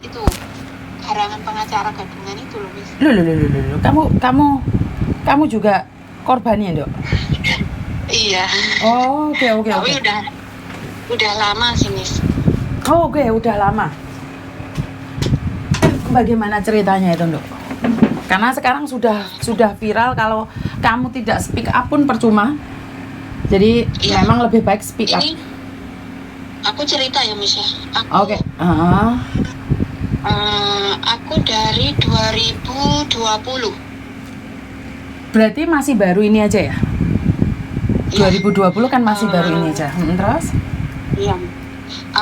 itu garangan pengacara gadungan itu loh, Miss. Loh. Kamu juga korbannya, Dok? Iya. Oh, oke. Tapi udah lama sih, Miss. Oh, oke, udah lama. Bagaimana ceritanya itu, Dok? Karena sekarang sudah viral, kalau kamu tidak speak up pun percuma. Jadi Iya. memang lebih baik speak up. Ini aku cerita ya, Miss ya. Oke. Aku dari 2020. Berarti masih baru ini aja ya? Iya. 2020 kan masih baru ini aja. Terus? Iya.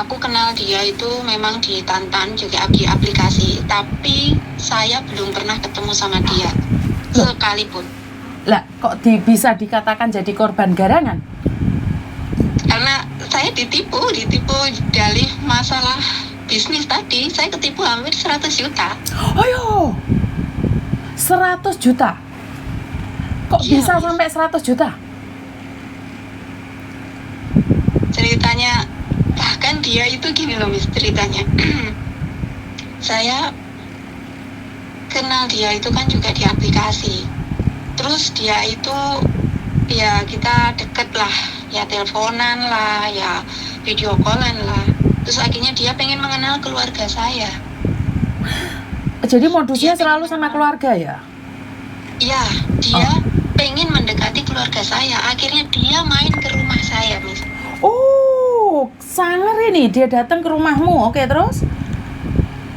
Aku kenal dia itu memang di Tantan, juga di aplikasi. Tapi saya belum pernah ketemu sama dia. Loh. Sekalipun. Lah, kok bisa dikatakan jadi korban garangan? Karena saya ditipu dari masalah bisnis tadi. Saya ketipu hampir 100 juta. Ayo, 100 juta? Kok Iya, bisa Miss. sampai 100 juta? Ceritanya, bahkan dia itu gini loh, Miss, ceritanya. Saya kenal dia itu kan juga di aplikasi. Terus dia itu, ya kita deket lah, ya teleponan lah, ya video callan lah. Terus akhirnya dia pengen mengenal keluarga saya. Jadi modusnya Dia selalu pengen sama keluarga ya? Iya, dia pengen mendekati keluarga saya. Akhirnya dia main ke rumah saya, Miss. Oh, sangar ini, dia datang ke rumahmu. Oke, terus?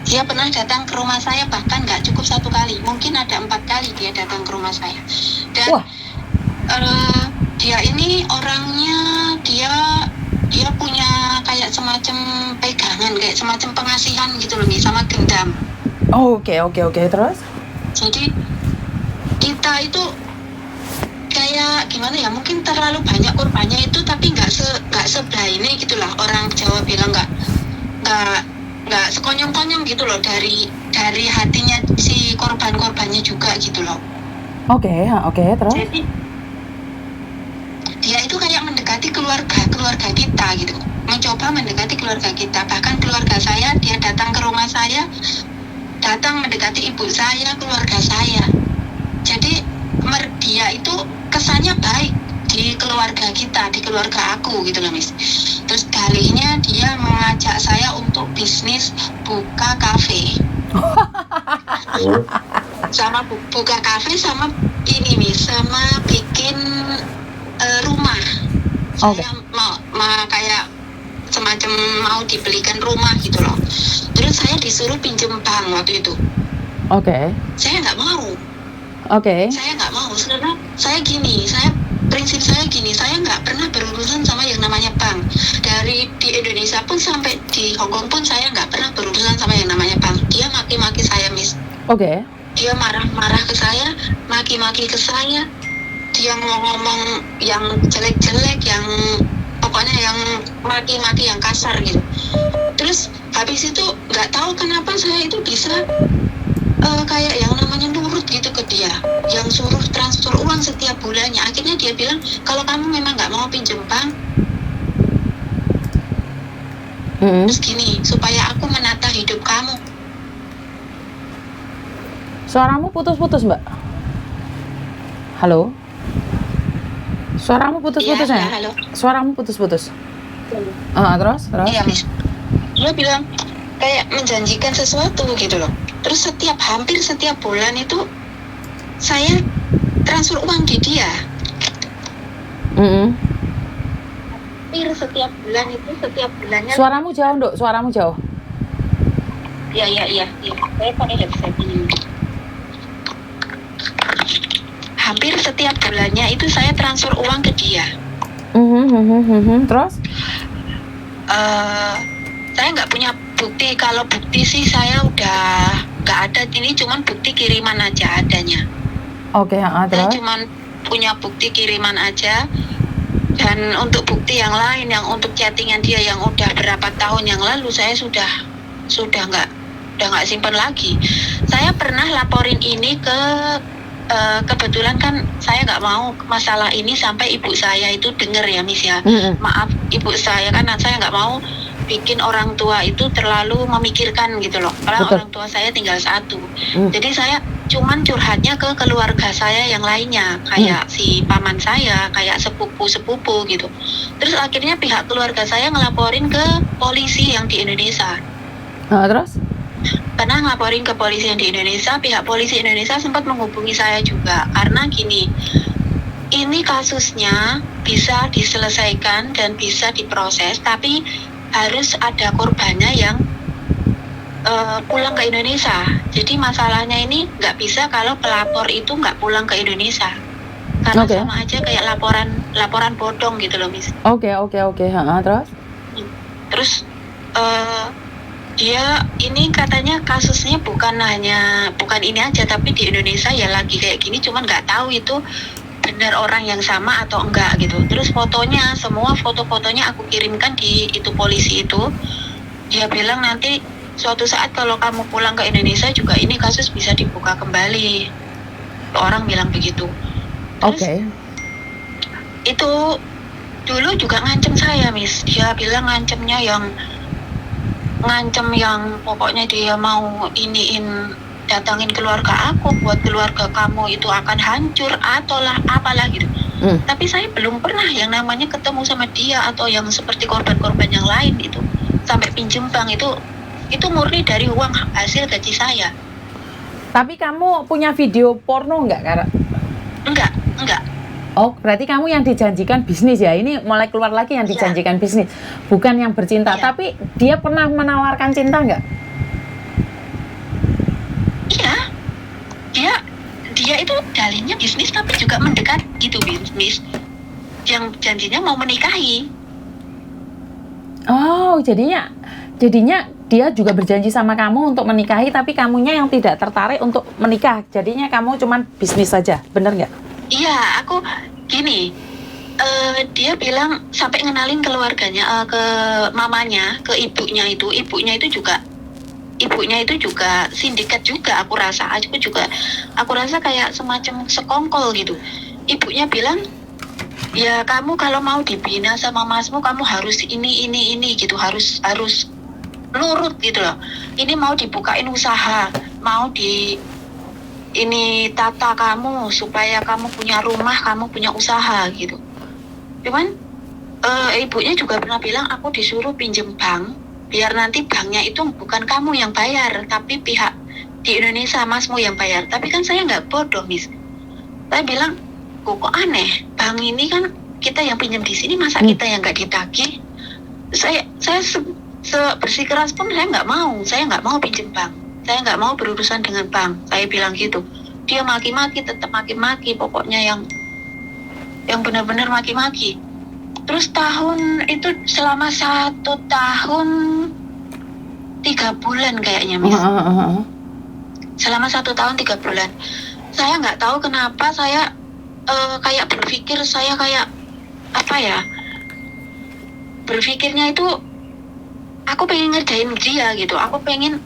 Dia pernah datang ke rumah saya, bahkan nggak cukup 1 kali, mungkin ada 4 kali dia datang ke rumah saya. Dan Wah. Dia ini orangnya, dia punya kayak semacam pegangan, kayak semacam pengasihan gitu loh, Miss, sama gendam. Oke, terus? Jadi kita itu kayak gimana ya, mungkin terlalu banyak korbannya itu, tapi nggak sebelah ini gitulah, orang Jawa bilang nggak sekonyong-konyong gitu loh, dari hatinya si korbannya juga gitu loh. Oke, terus? Jadi dia itu kayak mendekati keluarga kita gitu, mencoba mendekati keluarga kita. Bahkan keluarga saya, dia datang ke rumah saya, datang mendekati ibu saya, keluarga saya. Jadi dia itu kesannya baik di keluarga kita, di keluarga aku gitu loh, Miss. Terus dalihnya dia mengajak saya untuk bisnis buka kafe. Sama buka kafe, sama ini, Miss, sama bikin rumah. Oke. Saya mau kayak semacam mau dibelikan rumah gitu loh. Terus saya disuruh pinjem bank waktu itu. Oke. Saya nggak mau. Oke. Saya nggak mau, karena prinsip saya gini, saya nggak pernah berurusan sama yang namanya bank. Dari di Indonesia pun sampai di Hongkong pun saya nggak pernah berurusan sama yang namanya bank. Dia maki-maki saya, Miss. Oke. Dia marah-marah ke saya, maki-maki ke saya. Dia ngomong yang jelek-jelek, yang pokoknya yang maki-maki yang kasar gitu. Terus habis itu nggak tahu kenapa saya itu bisa kayak yang namanya nurut gitu ke dia, yang suruh transfer uang setiap bulannya. Akhirnya dia bilang, kalau kamu memang nggak mau pinjem bank, terus gini, supaya aku menata hidup kamu. Suaramu putus-putus, Mbak. Halo? Suaramu putus-putus ya? Halo. Suaramu putus-putus. Terus? Iya, Miss. Dia bilang kayak menjanjikan sesuatu gitu loh. Terus hampir setiap bulan itu saya transfer uang di dia. Hampir setiap bulan itu, setiap bulannya. Suaramu jauh, Dok. Suaramu jauh. Iya. Saya pakai headset ini. Hampir setiap bulannya itu saya transfer uang ke dia. Terus? Saya nggak punya bukti. Kalau bukti sih saya udah nggak ada. Ini cuman bukti kiriman aja adanya. Oke, Saya terus? cuman punya bukti kiriman aja. Dan untuk bukti yang lain, yang untuk chattingan dia yang udah berapa tahun yang lalu, saya sudah nggak simpan lagi. Saya pernah laporin ini ke kebetulan kan saya nggak mau masalah ini sampai ibu saya itu dengar ya, Miss ya. Maaf ibu saya, kan saya nggak mau bikin orang tua itu terlalu memikirkan gitu loh. Karena Betul. orang tua saya tinggal satu. Jadi saya cuman curhatnya ke keluarga saya yang lainnya, kayak si paman saya, kayak sepupu-sepupu gitu. Terus akhirnya pihak keluarga saya ngelaporin ke polisi yang di Indonesia. Terus? Karena ngelaporin ke polisi yang di Indonesia, pihak polisi Indonesia sempat menghubungi saya juga. Karena gini, ini kasusnya bisa diselesaikan dan bisa diproses, tapi harus ada korbannya yang pulang ke Indonesia. Jadi masalahnya ini nggak bisa kalau pelapor itu nggak pulang ke Indonesia, karena Oke. sama aja kayak laporan bodong gitu loh, Miss. Oke. Terus? Terus dia ini katanya kasusnya bukan ini aja, tapi di Indonesia ya lagi kayak gini, cuman nggak tahu itu benar orang yang sama atau enggak gitu. Terus semua foto-fotonya aku kirimkan di itu polisi itu. Dia bilang nanti suatu saat kalau kamu pulang ke Indonesia juga ini kasus bisa dibuka kembali. Orang bilang begitu. Terus itu dulu juga ngancem saya, Miss. Dia bilang ngancem yang pokoknya dia mau datangin keluarga aku, buat keluarga kamu itu akan hancur atau apalah gitu. Tapi saya belum pernah yang namanya ketemu sama dia atau yang seperti korban-korban yang lain itu sampai pinjem bank itu murni dari uang hasil gaji saya. Tapi kamu punya video porno nggak, Kara? Enggak. Oh, berarti kamu yang dijanjikan bisnis ya? Ini mulai keluar lagi yang dijanjikan bisnis, bukan yang bercinta. Tapi dia pernah menawarkan cinta nggak? Iya, dia itu dalihnya bisnis tapi juga mendekat gitu, bisnis. Yang janjinya mau menikahi. Oh, jadinya dia juga berjanji sama kamu untuk menikahi, tapi kamunya yang tidak tertarik untuk menikah. Jadinya kamu cuman bisnis saja, bener nggak? Iya, aku gini, dia bilang sampai ngenalin keluarganya, ke mamanya, ke ibunya itu juga sindikat juga. Aku rasa kayak semacam sekongkol gitu. Ibunya bilang, ya kamu kalau mau dibina sama masmu, kamu harus ini gitu, harus nurut gitu loh. Ini mau dibukain usaha, mau ini tata kamu supaya kamu punya rumah, kamu punya usaha gitu. Cuman ibunya juga pernah bilang, aku disuruh pinjem bank biar nanti banknya itu bukan kamu yang bayar, tapi pihak di Indonesia masmu yang bayar. Tapi kan saya nggak bodoh, Miss. Saya bilang, kok aneh, bank ini kan kita yang pinjam di sini, masa kita yang nggak ditagih? Saya bersikeras pun saya nggak mau pinjem bank. Saya nggak mau berurusan dengan bank. Saya bilang gitu. Dia tetap maki-maki, pokoknya yang benar-benar maki-maki. Terus selama 1 tahun 3 bulan kayaknya, Miss. Selama 1 tahun 3 bulan. Saya nggak tahu kenapa saya kayak berpikir, saya kayak apa ya? Berpikirnya itu aku pengen ngerjain dia gitu. Aku pengen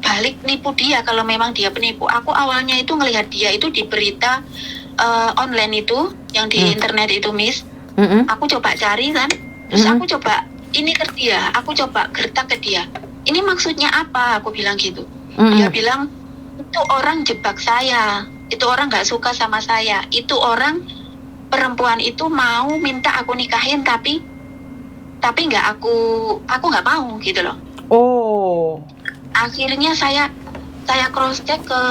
balik nipu dia kalau memang dia penipu. Aku awalnya itu ngelihat dia itu di berita online itu, yang di internet itu, Miss. Aku coba cari kan, terus aku coba ini ke dia, aku coba gertak ke dia. Ini maksudnya apa? Aku bilang gitu. Dia bilang, itu orang jebak saya, itu orang nggak suka sama saya, itu orang perempuan itu mau minta aku nikahin, tapi nggak aku nggak mau gitu loh. Oh. Akhirnya saya cross check ke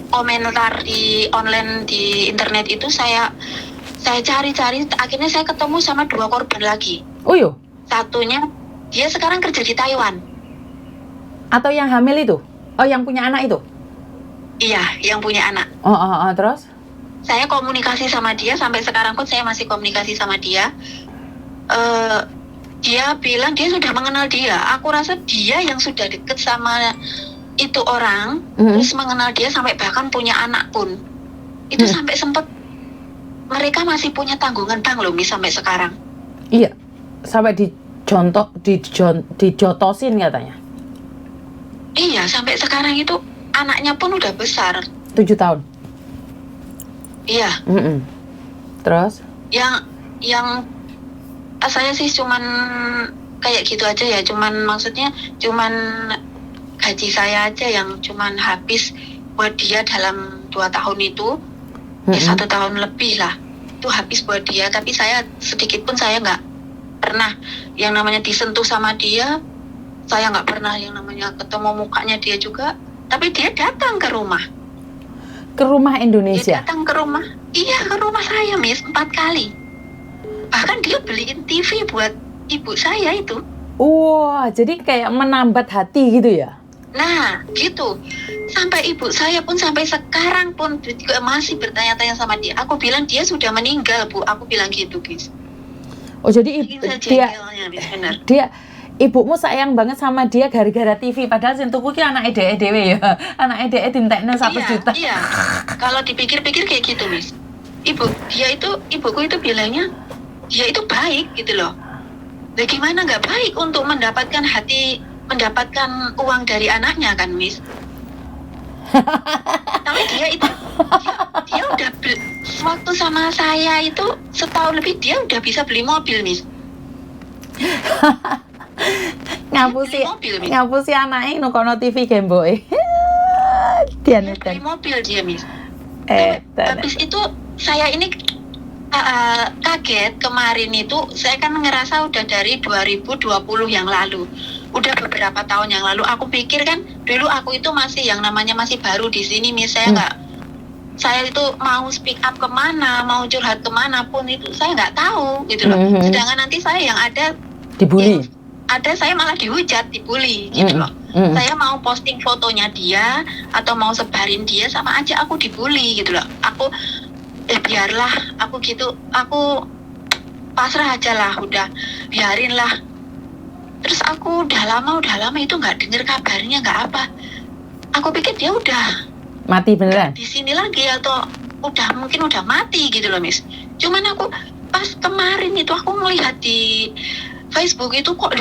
komentar di online di internet itu, saya cari-cari, akhirnya saya ketemu sama 2 korban lagi. Oh yo. Satunya dia sekarang kerja di Taiwan. Atau yang hamil itu? Oh, yang punya anak itu? Iya, yang punya anak. Terus? Saya komunikasi sama dia, sampai sekarang pun saya masih komunikasi sama dia. Dia bilang dia sudah mengenal dia. Aku rasa dia yang sudah deket sama itu orang, terus mengenal dia sampai bahkan punya anak pun. Itu sampai sempat mereka masih punya tanggungan bank loh, Miss, sampai sekarang. Iya, sampai dijotosin katanya. Iya, sampai sekarang itu anaknya pun udah besar. 7 tahun. Iya. Terus? Yang saya sih cuman kayak gitu aja ya, maksudnya cuman gaji saya aja yang cuman habis buat dia dalam 2 tahun itu, ya 1 tahun lebih lah, itu habis buat dia. Tapi saya sedikit pun saya nggak pernah yang namanya disentuh sama dia, saya nggak pernah yang namanya ketemu mukanya dia juga. Tapi dia datang ke rumah. Ke rumah Indonesia? Dia datang ke rumah, iya ke rumah saya Miss 4 kali. Bahkan dia beliin TV buat ibu saya itu. Wah, jadi kayak menambat hati gitu ya? Nah, gitu. Sampai ibu saya pun sampai sekarang pun juga masih bertanya-tanya sama dia. Aku bilang dia sudah meninggal, Bu. Aku bilang gitu, guys. Oh, jadi dia ibumu sayang banget sama dia gara-gara TV, padahal sing tuku ki anak ede dhewe ya. Anak ede dintekno 1 juta. Iya. Kalau dipikir-pikir kayak gitu, Miss. Ibuku itu bilangnya dia itu baik gitu loh. Nah, gimana nggak baik untuk mendapatkan uang dari anaknya kan, Miss? Tapi dia udah waktu sama saya itu setahun lebih dia udah bisa beli mobil, Miss. ngapusi anaknya nukono TV gemboy. Dia beli mobil dia, Miss. Habis itu saya ini kaget kemarin itu, saya kan ngerasa udah dari 2020 yang lalu, udah beberapa tahun yang lalu. Aku pikir kan dulu aku itu masih yang namanya masih baru di sini, Miss. Saya itu mau speak up kemana, mau curhat kemana pun itu saya nggak tahu gitu loh. Sedangkan nanti saya yang ada dibully, saya malah dibully gitu loh. Saya mau posting fotonya dia atau mau sebarin dia sama aja aku dibully gitu loh. Aku biarlah, aku pasrah aja lah, udah biarin lah. Terus aku udah lama itu nggak dengar kabarnya, nggak apa. Aku pikir dia udah mati beneran di sini lagi atau mungkin udah mati gitu loh, Miss. Cuman aku pas kemarin itu aku melihat di Facebook itu kok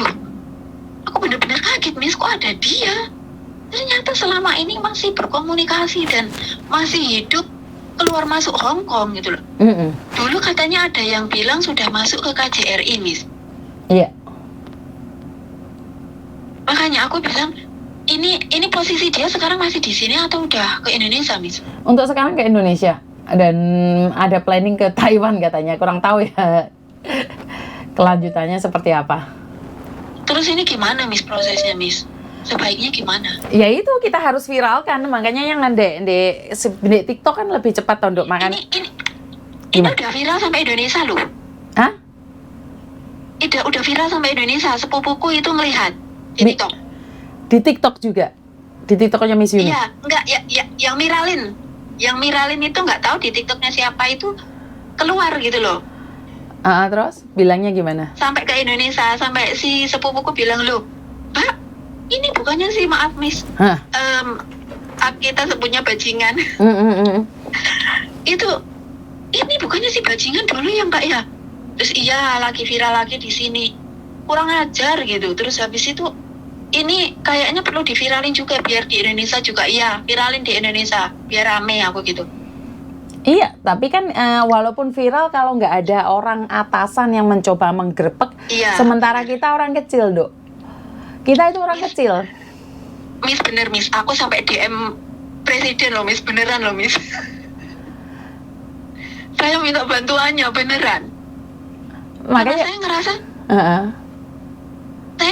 aku bener-bener kaget, Miss, kok ada dia. Ternyata selama ini masih berkomunikasi dan masih hidup keluar masuk Hong Kong gitu loh. Dulu katanya ada yang bilang sudah masuk ke KJRI, Miss. Iya. Makanya aku bilang ini posisi dia sekarang masih di sini atau udah ke Indonesia, Miss? Untuk sekarang ke Indonesia dan ada planning ke Taiwan katanya. Kurang tahu ya kelanjutannya seperti apa. Terus ini gimana, Miss, prosesnya, Miss? Sebaiknya gimana? Ya itu kita harus viralkan, makanya yang di TikTok kan lebih cepat untuk makan. Ini udah viral sampai Indonesia loh. Hah? Udah viral sampai Indonesia. Sepupuku itu ngelihat di TikTok. Di TikTok juga? Di TikToknya Miss Yuni? Iya, enggak ya, yang miralin itu nggak tahu di TikToknya siapa itu keluar gitu loh. Terus bilangnya gimana? Sampai ke Indonesia, sampai si sepupuku bilang, loh, Pak, ini bukannya sih, maaf Miss, kita sebutnya bajingan. Ini bukannya si bajingan dulu ya Mbak ya? Terus iya, lagi viral lagi di sini. Kurang ajar gitu. Terus habis itu ini kayaknya perlu diviralin juga biar di Indonesia juga. Iya, viralin di Indonesia biar rame aku gitu. Iya, tapi kan walaupun viral kalau nggak ada orang atasan yang mencoba menggerebek, sementara kita orang kecil, Dok. Kita itu orang kecil. Miss, bener Miss, aku sampai DM presiden loh Miss, beneran loh Miss. Saya minta bantuannya beneran. Makanya saya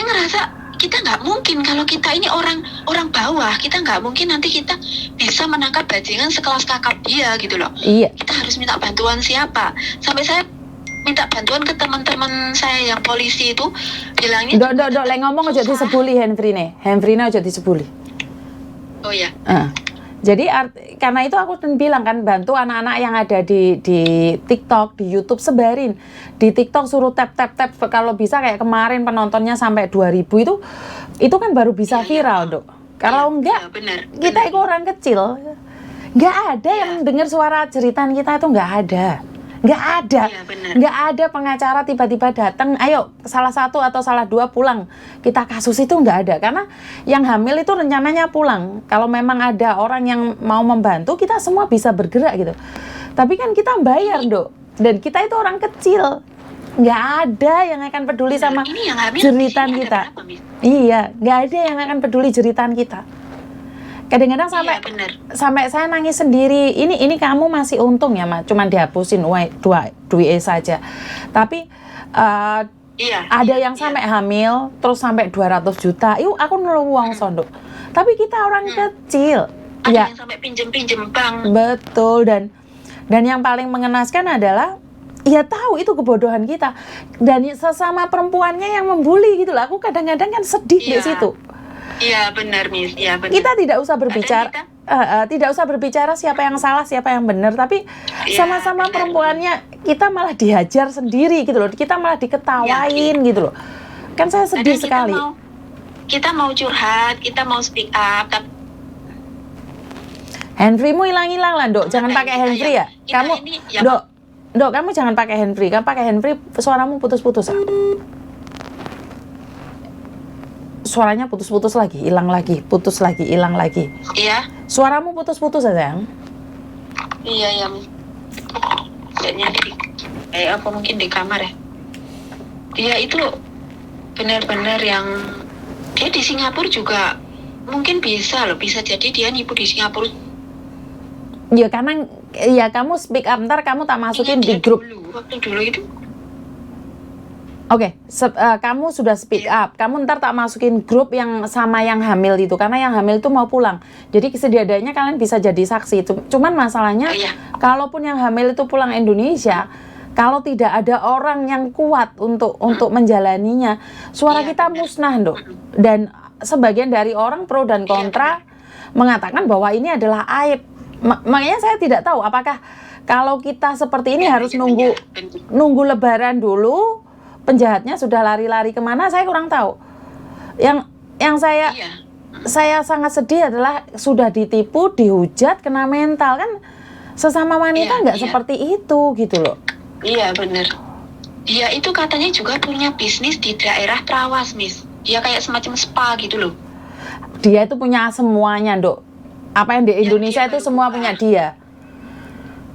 ngerasa kita nggak mungkin, kalau kita ini orang bawah, kita nggak mungkin nanti kita bisa menangkap bajingan sekelas kakak dia gitu loh. Iya. Kita harus minta bantuan siapa? Sampai saya minta bantuan ke teman-teman saya yang polisi itu, bilangnya Dok, lek ngomong aja disebuli Henvrine aja disebuli. Oh ya. Jadi karena itu aku bilang kan, bantu anak-anak yang ada di TikTok, di YouTube, sebarin di TikTok, suruh tap. Kalau bisa kayak kemarin penontonnya sampai 2000 itu kan baru bisa viral, Dok. Kalau enggak, kita itu orang kecil, nggak ada yang dengar suara jeritan kita, itu nggak ada. Nggak ada pengacara tiba-tiba datang, ayo salah satu atau salah dua pulang, kita kasus itu nggak ada. Karena yang hamil itu rencananya pulang. Kalau memang ada orang yang mau membantu, kita semua bisa bergerak gitu. Tapi kan kita bayar, Dok, dan kita itu orang kecil, nggak ada yang akan peduli sama Ini yang hamil jeritan di sini kita. ada berapa, Miss? Iya, nggak ada yang akan peduli jeritan kita. Kadang-kadang sampai Iya, benar. sampai saya nangis sendiri. Ini kamu masih untung ya, Mas. Cuman dihapusin dua saja. Tapi Iya. ada iya, yang sampai hamil terus sampai 200 juta. Yuk, aku nulung uang sondok. Tapi kita orang kecil. Ada Ya, yang sampai pinjem bank. betul. Dan yang paling mengenaskan adalah ya tahu itu kebodohan kita. Dan sesama perempuannya yang membuli gitu loh. Aku kadang-kadang kan sedih di Iya. situ. Iya, benar, Miss. Iya, benar. Kita tidak usah berbicara tidak usah berbicara siapa yang salah siapa yang benar, tapi Iya, sama-sama benar. perempuannya kita malah dihajar sendiri gitu loh, kita malah diketawain gitu loh, kan saya sedih Kadang sekali. Kita mau curhat, kita mau speak up, tapi Handfreemu hilang-hilang lah, Dok. Jangan pakai handfree ya. kita Kamu ini, ya, Dok, kamu jangan pakai handfree. Kamu pakai handfree suaramu putus-putus. Suaranya putus-putus lagi, hilang lagi, putus lagi, hilang lagi. Iya. Suaramu putus-putus aja, sayang. Iya, yang kayaknya apa mungkin di kamar ya. Dia itu benar-benar yang dia di Singapura juga mungkin bisa jadi dia nipu di Singapura. Ya karena ya kamu speak up, ntar kamu tak masukin di Ingat dia grup. waktu dulu itu. Oke, kamu sudah speak up, kamu ntar tak masukin grup yang sama yang hamil itu, karena yang hamil itu mau pulang. Jadi sediadanya kalian bisa jadi saksi. Cuman masalahnya, Iya. kalaupun yang hamil itu pulang Indonesia, kalau tidak ada orang yang kuat untuk menjalaninya, suara Iya, kita benar. musnah, Dok. Dan sebagian dari orang pro dan kontra mengatakan bahwa ini adalah aib. Makanya saya tidak tahu apakah kalau kita seperti ini harus nunggu Lebaran dulu. Penjahatnya sudah lari-lari kemana, saya kurang tahu. Yang saya sangat sedih adalah sudah ditipu, dihujat, kena mental, kan sesama wanita nggak seperti itu gitu loh. Iya, benar. Dia itu katanya juga punya bisnis di daerah Trawas, Miss. Dia kayak semacam spa gitu loh. Dia itu punya semuanya, Dok. Apa yang di Indonesia dia itu baru semua buka. punya dia.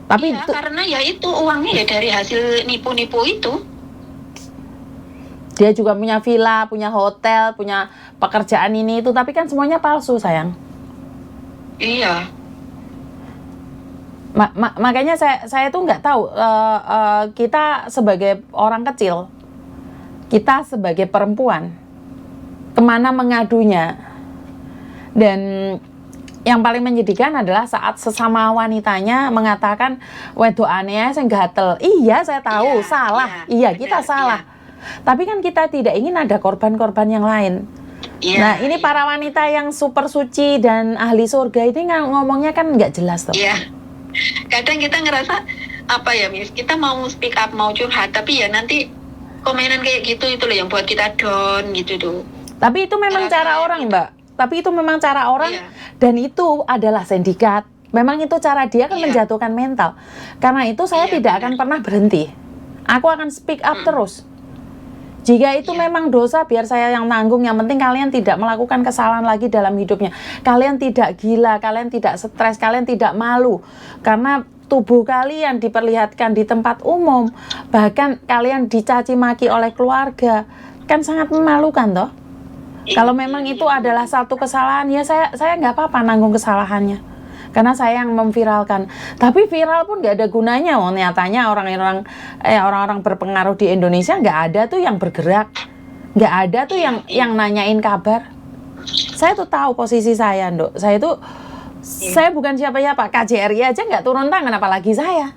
Tapi Iya, karena ya itu uangnya ya dari hasil nipu-nipu itu. dia juga punya villa, punya hotel, punya pekerjaan ini itu, tapi kan semuanya palsu, sayang. Iya. Makanya saya tuh nggak tahu, kita sebagai orang kecil, kita sebagai perempuan, kemana mengadunya. Dan yang paling menyedihkan adalah saat sesama wanitanya mengatakan, wedo aneh sing gatel. Iya, saya tahu, Iya, salah. iya, Iya, kita benar, salah. Tapi kan kita tidak ingin ada korban-korban yang lain. Iya. Nah, ini para wanita yang super suci dan ahli surga ini ngomongnya kan nggak jelas tuh. Iya. Kadang kita ngerasa apa ya, Miss? Kita mau speak up, mau curhat, tapi ya nanti komenan kayak gitu itu loh yang buat kita down gitu tuh. Tapi itu memang Ngerasa cara orang, Mbak. Tapi itu memang cara orang, Iya. dan itu adalah sindikat. Memang itu cara dia kan Iya. menjatuhkan mental. Karena itu saya Iya, tidak benar. akan pernah berhenti. Aku akan speak up terus. Jika itu Iya. memang dosa, biar saya yang tanggung. Yang penting kalian tidak melakukan kesalahan lagi dalam hidupnya. Kalian tidak gila, kalian tidak stres, kalian tidak malu. Karena tubuh kalian diperlihatkan di tempat umum, bahkan kalian dicaci maki oleh keluarga, kan sangat memalukan toh. Kalau memang itu adalah satu kesalahan, ya saya nggak apa-apa nanggung kesalahannya. Karena saya yang memviralkan. Tapi viral pun nggak ada gunanya. Nyatanya orang-orang berpengaruh di Indonesia nggak ada tuh yang bergerak, nggak ada tuh yang nanyain kabar. Saya tuh tahu posisi saya, Dok. Saya bukan siapa-siapa. KJRI aja nggak turun tangan, apalagi saya.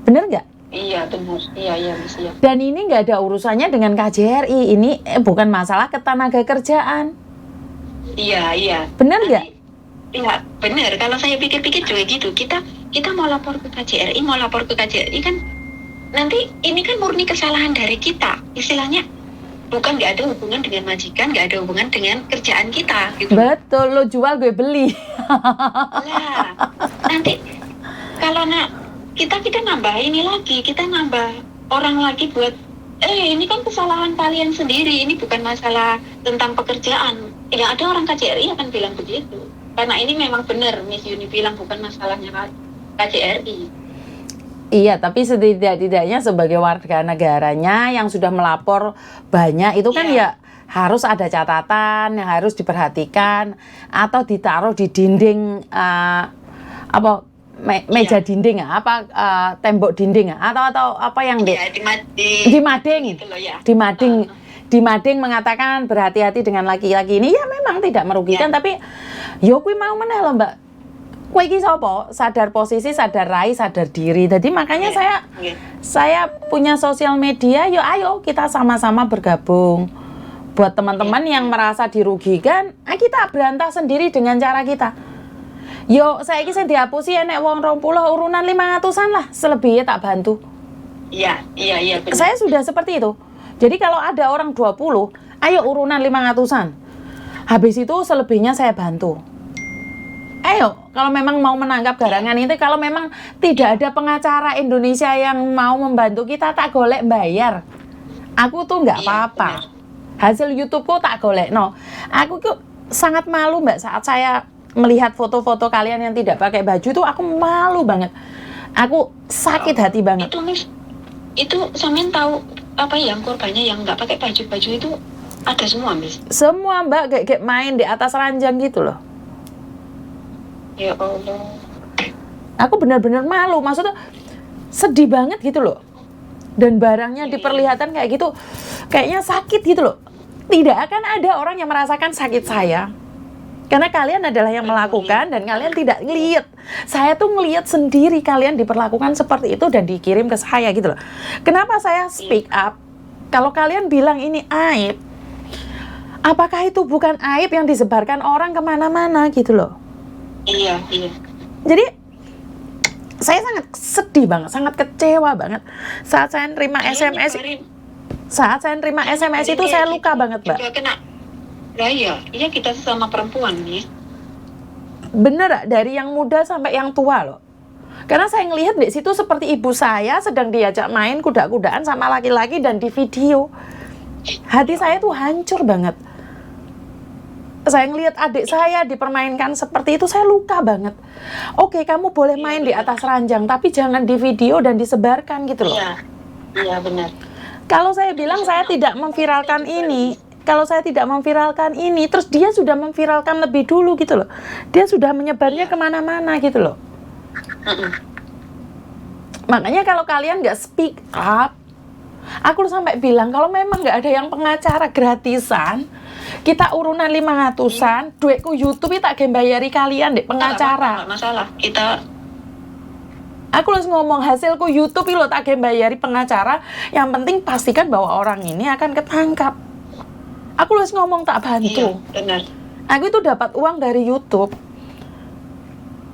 Bener nggak? Iya, benar. Iya, Miss. Iya. Dan ini nggak ada urusannya dengan KJRI. Ini bukan masalah ketenaga kerjaan. Iya. Bener nggak? Iya, benar. Kalau saya pikir-pikir juga gitu. Kita mau lapor ke KJRI, kan nanti ini kan murni kesalahan dari kita. Istilahnya bukan nggak ada hubungan dengan majikan, nggak ada hubungan dengan kerjaan kita gitu. Betul, lo jual gue beli. Lah, nanti kalau kita nambah ini lagi, kita nambah orang lagi buat ini kan kesalahan kalian sendiri, ini bukan masalah tentang pekerjaan. Ya ada orang KJRI akan bilang begitu. Karena ini memang benar Miss Yuni bilang bukan masalahnya KJRI. Iya, tapi setidak-tidaknya sebagai warga negaranya yang sudah melapor banyak itu kan Iya. ya harus ada catatan yang harus diperhatikan atau ditaruh di dinding apa meja Iya. dinding ya, apa tembok dinding ya, atau apa yang Iya, di mading, gitu loh ya. di mading, di mading mengatakan berhati-hati dengan laki-laki ini ya memang tidak merugikan Ya. tapi yo kuwi mau meneh lho Mbak. Kowe iki sapa? Sadar posisi, sadar rai, sadar diri. Jadi makanya Iya. Iya. saya punya sosial media, yo ayo kita sama-sama bergabung. Buat teman-teman yang merasa dirugikan, kita berantas sendiri dengan cara kita. Yo saiki sing dihapusi enek wong 20 urunan 500-an lah, selebihnya tak bantu. Iya, benar. Saya sudah seperti itu. Jadi kalau ada orang 20, ayo urunan 500-an. Habis itu selebihnya saya bantu. Ayo, kalau memang mau menangkap garangan itu, kalau memang tidak ada pengacara Indonesia yang mau membantu kita, tak golek bayar. Aku tuh nggak Iya, apa-apa. benar. Hasil YouTubeku tak golek. No, aku tuh sangat malu Mbak saat saya melihat foto-foto kalian yang tidak pakai baju tuh aku malu banget. Aku sakit hati banget. Itu Miss, itu sampean tahu apa yang korbannya yang nggak pakai baju itu ada semua Miss. Semua Mbak kayak main di atas ranjang gitu loh. Ya Allah. Aku benar-benar malu, maksudnya sedih banget gitu loh. Dan barangnya diperlihatkan kayak gitu, kayaknya sakit gitu loh. Tidak akan ada orang yang merasakan sakit saya. Karena kalian adalah yang melakukan dan kalian tidak ngelihat. Saya tuh ngelihat sendiri kalian diperlakukan seperti itu dan dikirim ke saya gitu loh. Kenapa saya speak up? Kalau kalian bilang ini aib, apakah itu bukan aib yang disebarkan orang kemana-mana gitu loh? Iya. Jadi saya sangat sedih banget, sangat kecewa banget saat saya nerima SMS. Saat saya nerima SMS itu saya luka banget, Mbak. Juga kena. Lah iya kita sesama perempuan nih. Bener, dari yang muda sampai yang tua loh. Karena saya ngelihat di situ seperti ibu saya sedang diajak main kuda-kudaan sama laki-laki dan di video. Hati saya tuh hancur banget. Saya ngelihat adik saya dipermainkan seperti itu, saya luka banget. Oke, kamu boleh main di atas ranjang, tapi jangan di video dan disebarkan gitu loh. Iya benar. Kalau saya bilang saya tidak memviralkan ini, terus dia sudah memviralkan lebih dulu gitu loh. Dia sudah menyebarnya kemana-mana gitu loh. Makanya kalau kalian nggak speak up, aku sampai bilang kalau memang nggak ada yang pengacara gratisan, kita urunan 500-an, duitku YouTube tak bayari kalian deh pengacara. Nggak masalah, kita. Aku harus ngomong hasilku YouTube lo tak bayari pengacara. Yang penting pastikan bahwa orang ini akan ketangkap. Aku harus ngomong tak bantu. Iya, benar. Aku itu dapat uang dari YouTube.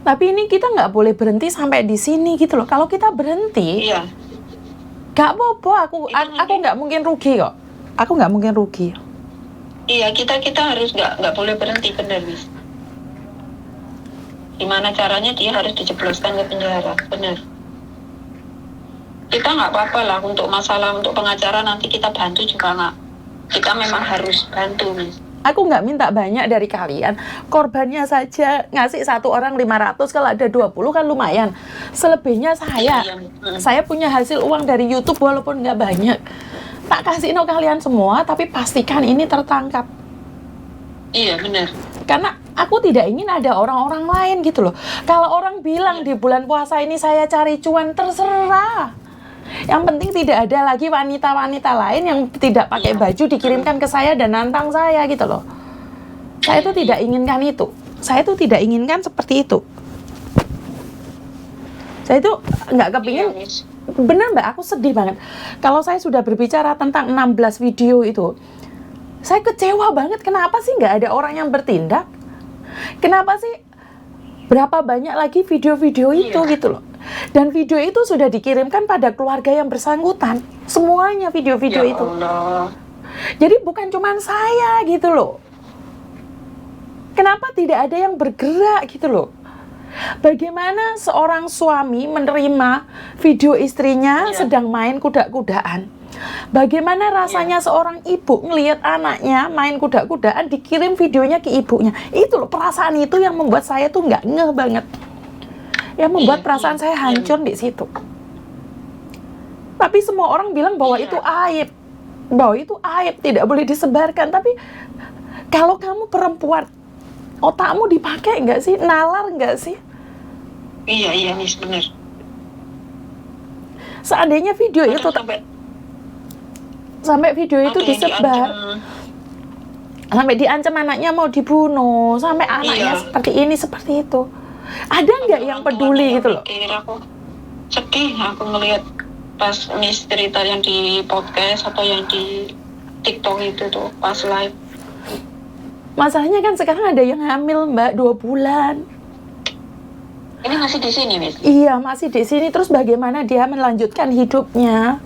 Tapi ini kita nggak boleh berhenti sampai di sini gitu loh. Kalau kita berhenti, Iya. nggak apa-apa. Aku nggak mungkin rugi kok. Aku nggak mungkin rugi. Iya, kita harus nggak boleh berhenti, benar Miss. Gimana caranya dia harus dijebloskan ke penjara, benar. Kita nggak apa-apa lah untuk masalah untuk pengacara nanti kita bantu juga nggak. Kita memang harus bantu Miss. Aku nggak minta banyak dari kalian. Korbannya saja ngasih satu orang 500, kalau ada 20 kan lumayan. Selebihnya saya punya hasil uang dari YouTube walaupun nggak banyak. Tak kasih no kalian semua, tapi pastikan ini tertangkap. Iya benar. Karena aku tidak ingin ada orang-orang lain gitu loh. Kalau orang bilang di bulan puasa ini saya cari cuan, terserah. Yang penting tidak ada lagi wanita-wanita lain yang tidak pakai baju dikirimkan ke saya dan nantang saya gitu loh. Saya itu tidak inginkan itu. Saya itu tidak inginkan seperti itu. Saya itu nggak kepingin. Bener Mbak, aku sedih banget. Kalau saya sudah berbicara tentang 16 video itu, saya kecewa banget. Kenapa sih nggak ada orang yang bertindak? Kenapa sih berapa banyak lagi video-video itu gitu loh? Dan video itu sudah dikirimkan pada keluarga yang bersangkutan. Semuanya video-video itu. Allah. Jadi bukan cuma saya gitu loh. Kenapa tidak ada yang bergerak gitu loh? Bagaimana seorang suami menerima video istrinya sedang main kuda-kudaan? Bagaimana rasanya seorang ibu ngelihat anaknya main kuda-kudaan dikirim videonya ke ibunya? Itu loh, perasaan itu yang membuat saya tuh nggak ngeh banget. Yang membuat perasaan saya hancur di situ. Tapi semua orang bilang bahwa Iya. itu aib. Bahwa itu aib, tidak boleh disebarkan. Tapi kalau kamu perempuan, otakmu dipakai nggak sih? Nalar nggak sih? Iya Miss, bener. Seandainya video itu sampai video itu ada yang disebar, diancam. sampai diancam anaknya mau dibunuh, sampai anaknya Iya. seperti ini, seperti itu. Ada nggak yang peduli gitu loh? Pikir aku sedih aku ngelihat pas Miss cerita yang di podcast atau yang di TikTok itu tuh pas live. Masalahnya kan sekarang ada yang hamil Mbak 2 bulan. Ini masih di sini Miss. Iya, masih di sini. Terus bagaimana dia melanjutkan hidupnya?